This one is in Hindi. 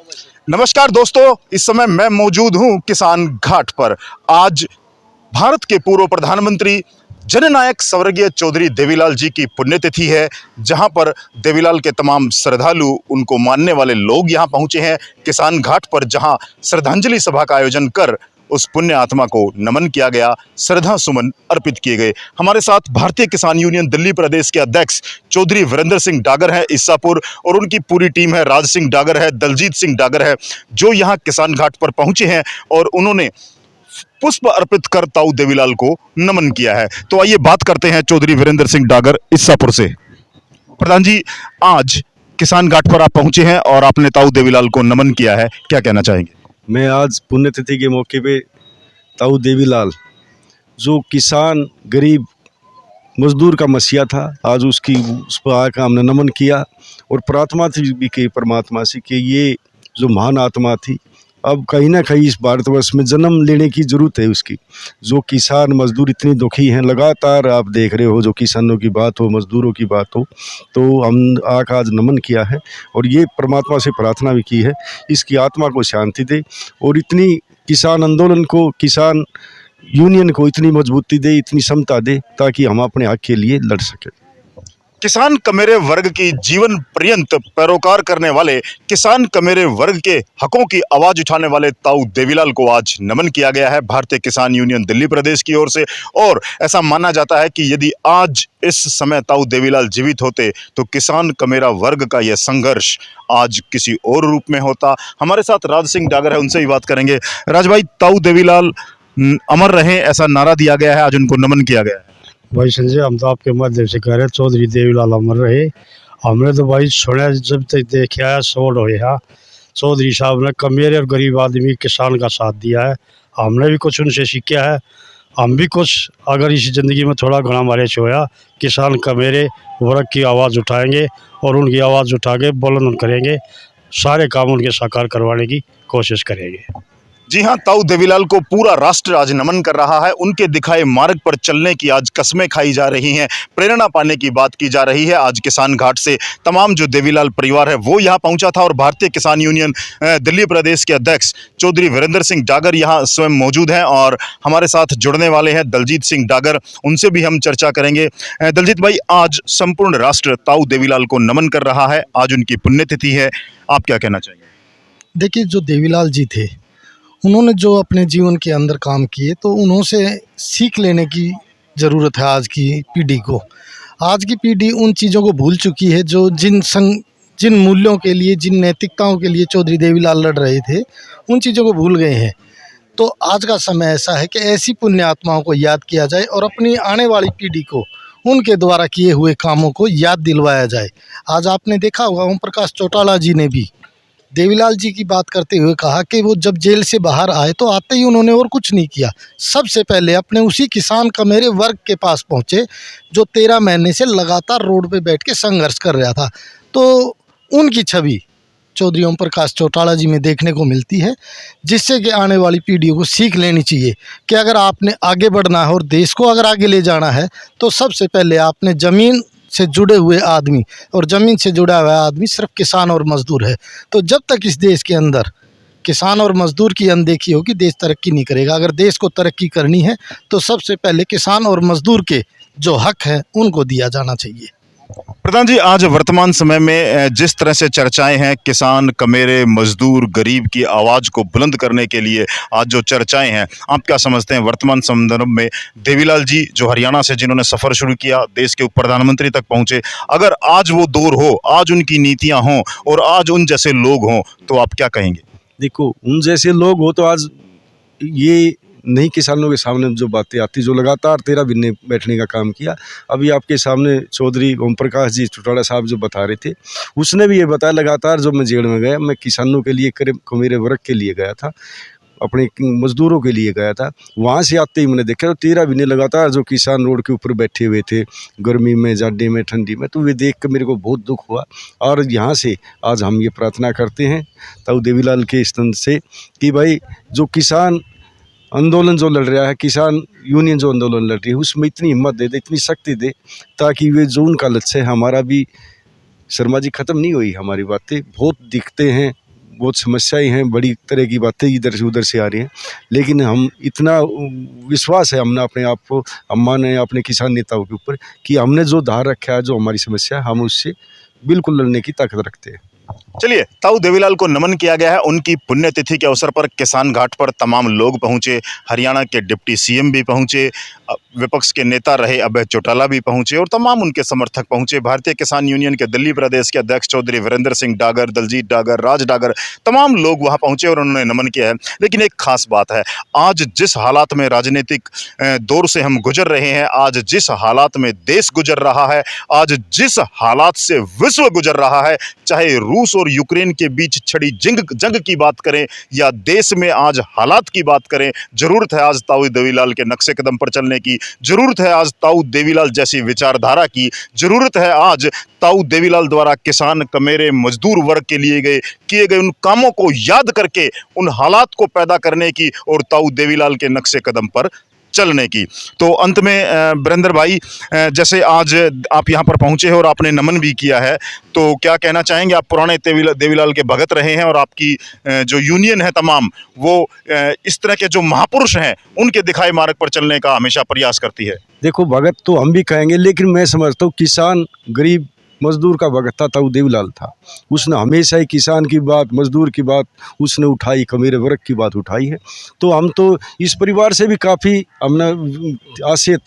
नमस्कार दोस्तों, इस समय मैं मौजूद हूं किसान घाट पर। आज भारत के पूर्व प्रधानमंत्री जननायक स्वर्गीय चौधरी देवीलाल जी की पुण्यतिथि है, जहां पर देवीलाल के तमाम श्रद्धालु, उनको मानने वाले लोग यहां पहुंचे हैं किसान घाट पर, जहां श्रद्धांजलि सभा का आयोजन कर उस पुण्य आत्मा को नमन किया गया, श्रद्धा सुमन अर्पित किए गए। हमारे साथ भारतीय किसान यूनियन दिल्ली प्रदेश के अध्यक्ष चौधरी वीरेंद्र सिंह डागर हैं ईसापुर, और उनकी पूरी टीम है। राज सिंह डागर है, दलजीत सिंह डागर है, जो यहाँ किसान घाट पर पहुंचे हैं और उन्होंने पुष्प अर्पित कर ताऊ देवीलाल को नमन किया है। तो आइए बात करते हैं चौधरी वीरेंद्र सिंह डागर ईसापुर से। प्रधान जी, आज किसान घाट पर आप पहुंचे हैं और आपने ताऊ देवीलाल को नमन किया है, क्या कहना चाहेंगे? मैं आज पुण्यतिथि के मौके पे ताऊ देवीलाल, जो किसान गरीब मजदूर का मसीहा था, आज उस पर आकर हमने नमन किया और प्रार्थना थी भी की परमात्मा से कि ये जो महान आत्मा थी, अब कहीं ना कहीं इस भारतवर्ष में जन्म लेने की ज़रूरत है उसकी। जो किसान मजदूर इतने दुखी हैं, लगातार आप देख रहे हो, जो किसानों की बात हो, मजदूरों की बात हो, तो हम आज नमन किया है और ये परमात्मा से प्रार्थना भी की है, इसकी आत्मा को शांति दे और इतनी किसान आंदोलन को, किसान यूनियन को इतनी मजबूती दे, इतनी क्षमता दे, ताकि हम अपने हक के लिए लड़ सकें। किसान कमेरे वर्ग की जीवन पर्यंत पैरोकार करने वाले, किसान कमेरे वर्ग के हकों की आवाज उठाने वाले ताऊ देवीलाल को आज नमन किया गया है भारतीय किसान यूनियन दिल्ली प्रदेश की ओर से। और ऐसा माना जाता है कि यदि आज इस समय ताऊ देवीलाल जीवित होते तो किसान कमेरा वर्ग का यह संघर्ष आज किसी और रूप में होता। हमारे साथ राज सिंह डागर है, उनसे भी बात करेंगे। राज भाई, ताऊ देवीलाल अमर रहे, ऐसा नारा दिया गया है, आज उनको नमन किया गया है। भाई संजय, हम तो आपके माध्यम से कह रहे हैं, चौधरी देवीलाल अमर रहे। हमने तो भाई सुना, जब तक देखे आया सोड होया, चौधरी साहब ने कमेरे और गरीब आदमी किसान का साथ दिया है। हमने भी कुछ उनसे सीखा है। हम भी कुछ अगर इस ज़िंदगी में थोड़ा घना हमारे से होया, किसान कमेरे वर्ग की आवाज़ उठाएंगे और उनकी आवाज़ उठा के बुलंद करेंगे, सारे काम उनके साकार करवाने की कोशिश करेंगे। जी हां, ताऊ देवीलाल को पूरा राष्ट्र आज नमन कर रहा है। उनके दिखाए मार्ग पर चलने की आज कस्में खाई जा रही हैं, प्रेरणा पाने की बात की जा रही है। आज किसान घाट से तमाम जो देवीलाल परिवार है वो यहाँ पहुंचा था और भारतीय किसान यूनियन दिल्ली प्रदेश के अध्यक्ष चौधरी वीरेंद्र सिंह डागर यहाँ स्वयं मौजूद हैं और हमारे साथ जुड़ने वाले हैं दलजीत सिंह डागर, उनसे भी हम चर्चा करेंगे। दलजीत भाई, आज संपूर्ण राष्ट्र ताऊ देवीलाल को नमन कर रहा है, आज उनकी पुण्यतिथि है, आप क्या कहना चाहिए? देखिए, जो देवीलाल जी थे, उन्होंने जो अपने जीवन के अंदर काम किए, तो उन्होंने सीख लेने की ज़रूरत है आज की पीढ़ी को। आज की पीढ़ी उन चीज़ों को भूल चुकी है जो जिन मूल्यों के लिए, जिन नैतिकताओं के लिए चौधरी देवीलाल लड़ रहे थे, उन चीज़ों को भूल गए हैं। तो आज का समय ऐसा है कि ऐसी पुण्य आत्माओं को याद किया जाए और अपनी आने वाली पीढ़ी को उनके द्वारा किए हुए कामों को याद दिलवाया जाए। आज आपने देखा होगा, ओम प्रकाश चौटाला जी ने भी देवीलाल जी की बात करते हुए कहा कि वो जब जेल से बाहर आए तो आते ही उन्होंने और कुछ नहीं किया, सबसे पहले अपने उसी किसान कमेरे वर्ग के पास पहुंचे जो 13 महीने से लगातार रोड पे बैठ के संघर्ष कर रहा था। तो उनकी छवि चौधरी ओम प्रकाश चौटाला जी में देखने को मिलती है, जिससे कि आने वाली पीढ़ियों को सीख लेनी चाहिए कि अगर आपने आगे बढ़ना है और देश को अगर आगे ले जाना है, तो सबसे पहले आपने ज़मीन से जुड़े हुए आदमी, और ज़मीन से जुड़ा हुआ आदमी सिर्फ किसान और मज़दूर है। तो जब तक इस देश के अंदर किसान और मज़दूर की अनदेखी होगी, देश तरक्की नहीं करेगा। अगर देश को तरक्की करनी है तो सबसे पहले किसान और मज़दूर के जो हक हैं उनको दिया जाना चाहिए। प्रधान जी, आज वर्तमान समय में जिस तरह से चर्चाएं हैं, किसान कमेरे मजदूर गरीब की आवाज़ को बुलंद करने के लिए आज जो चर्चाएं हैं, आप क्या समझते हैं वर्तमान संदर्भ में? देवीलाल जी जो हरियाणा से, जिन्होंने सफ़र शुरू किया, देश के उप प्रधानमंत्री तक पहुंचे, अगर आज वो दौर हो, आज उनकी नीतियां हों और आज उन जैसे लोग हों, तो आप क्या कहेंगे? देखो, उन जैसे लोग हो तो आज ये नहीं किसानों के सामने जो बातें आती, जो लगातार 13 महीने बैठने का काम किया। अभी आपके सामने चौधरी ओम प्रकाश जी चौटाला साहब जो बता रहे थे, उसने भी ये बताया, लगातार जब मैं जेल में गया, मैं किसानों के लिए, मेरे वर्ग के लिए गया था, अपने मजदूरों के लिए गया था। वहाँ से आते ही मैंने देखा तो 13 महीने लगातार जो किसान रोड के ऊपर बैठे हुए थे, गर्मी में, जाड़े में, ठंडी में, तो वे देख कर मेरे को बहुत दुख हुआ। और यहाँ से आज हम ये प्रार्थना करते हैं ताऊ देवीलाल के स्तंभ से कि भाई, जो किसान आंदोलन जो लड़ रहा है, किसान यूनियन जो आंदोलन लड़ रही है, उसमें इतनी हिम्मत दे दे, इतनी शक्ति दे, ताकि वे जो उनका लक्ष्य है, हमारा भी, शर्मा जी ख़त्म नहीं हुई, हमारी बातें बहुत दिखते हैं, बहुत समस्याएं हैं, बड़ी तरह की बातें इधर से उधर से आ रही हैं, लेकिन हम इतना विश्वास है हमने अपने आप को, अम्मा ने अपने किसान नेताओं के ऊपर, कि हमने जो धार रखा है, जो हमारी समस्या है, हम उससे बिल्कुल लड़ने की ताकत रखते हैं। चलिए, ताऊ देवीलाल को नमन किया गया है। उनकी पुण्यतिथि के अवसर पर किसान घाट पर तमाम लोग पहुंचे। हरियाणा के डिप्टी सीएम भी पहुंचे, विपक्ष के नेता रहे अभय चौटाला भी पहुंचे और तमाम उनके समर्थक पहुंचे। भारतीय किसान यूनियन के दिल्ली प्रदेश के अध्यक्ष चौधरी वीरेंद्र सिंह डागर, दलजीत डागर, राज डागर, तमाम लोग वहां पहुंचे और उन्होंने नमन किया है। लेकिन एक खास बात है, आज जिस हालात में राजनीतिक दौर से हम गुजर रहे हैं, आज जिस हालात में देश गुजर रहा है, आज जिस हालात से विश्व गुजर रहा है, चाहे रूस और यूक्रेन के बीच छिड़ी जंग की बात करें या देश में आज हालात की बात करें, जरूरत है आज ताऊ देवीलाल के नक्शे कदम पर चलने की, जरूरत है आज ताऊ देवीलाल जैसी विचारधारा की, जरूरत है आज ताऊ देवीलाल द्वारा किसान, कमेरे, मजदूर वर्ग के लिए किए गए उन कामों को याद करके उन हालात को पैदा करने की और ताऊ देवीलाल के नक्शे कदम पर चलने की। तो अंत में वीरेंद्र भाई, जैसे आज आप यहाँ पर पहुँचे हैं और आपने नमन भी किया है, तो क्या कहना चाहेंगे? आप पुराने देवीलाल के भगत रहे हैं और आपकी जो यूनियन है तमाम, वो इस तरह के जो महापुरुष हैं उनके दिखाए मार्ग पर चलने का हमेशा प्रयास करती है। देखो, भगत तो हम भी कहेंगे, लेकिन मैं समझता हूँ किसान, गरीब मजदूर का भगत था ताऊ देवीलाल था। उसने हमेशा ही किसान की बात, मजदूर की बात उसने उठाई, कमेरे वर्ग की बात उठाई है। तो हम तो इस परिवार से भी काफ़ी हमने आशय